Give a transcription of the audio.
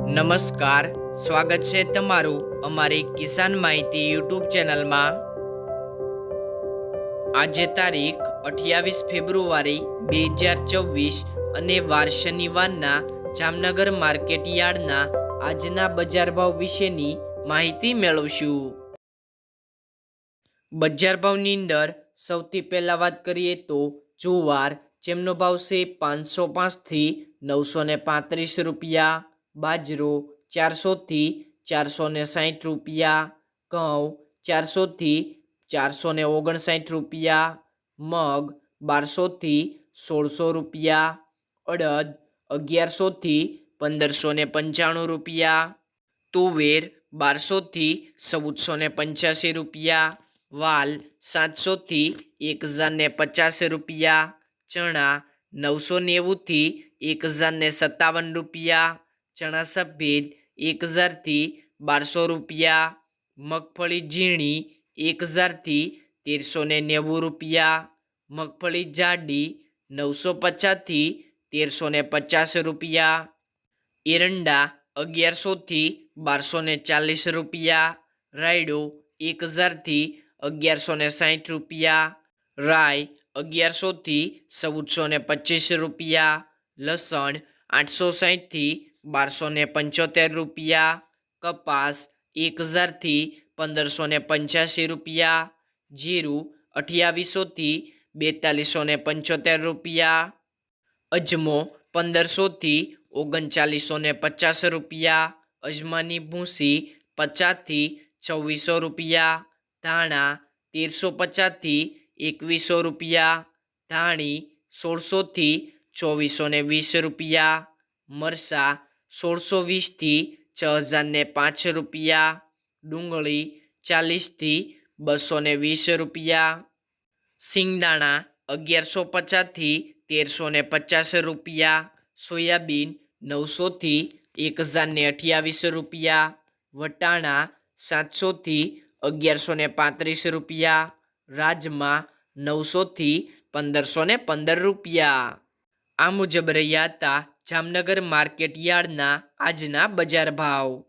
નમસ્કાર, સ્વાગત છે તમારું અમારી કિસાન માહિતી યુટ્યુબ ચેનલમાં। આજે તારીખ 28 ફેબ્રુઆરી 2024 અને વાર શનિવારના જામનગર માર્કેટ યાર્ડના આજના બજાર ભાવ વિશેની માહિતી મેળવશું। બજાર ભાવની અંદર સૌથી પહેલા વાત કરીએ તો જુવાર, જેમનો ભાવ છે 505 થી 935 રૂપિયા, બાજરો 400 થી 460 રૂપિયા, ઘઉં 400 થી 459 રૂપિયા, મગ 1200 થી 1600 રૂપિયા, અડદ 1100 થી 1595 રૂપિયા, તુવેર 1200 થી 1485 રૂપિયા, વાલ 700 થી 1050 રૂપિયા, ચણા 990 થી 1057 રૂપિયા, ચણા સફેદ 1000 થી 1200 રૂપિયા, મગફળી ઝીણી 1000 થી 1390 રૂપિયા, મગફળી જાડી 950 થી 1350 રૂપિયા, એરંડા 1100 થી 1240 રૂપિયા, રાયડો 1000 થી 1160 રૂપિયા, રાઈ 1100 થી 1425 રૂપિયા, લસણ 860 થી 1275 રૂપિયા, કપાસ 1000 થી 1585 રૂપિયા, જીરું 2800 થી 4275 રૂપિયા, અજમો 1500 થી 3950 રૂપિયા, અજમાની ભૂસી 50 થી 2600 રૂપિયા, ધાણા 1350 થી 2100 રૂપિયા, ધાણી 1600 થી 2420 રૂપિયા, મરચાં 1620 થી 6005 રૂપિયા, ડુંગળી 40 થી 220 રૂપિયા, સિંગદાણા 1150 થી 1350 રૂપિયા, સોયાબીન 900 થી 1028 રૂપિયા, વટાણા 700 થી 1135 રૂપિયા, રાજમા 900 થી 1515 રૂપિયા। આ મુજબ રહ્યા હતા જામનગર માર્કેટ યાર્ડના આજના બજાર ભાવ।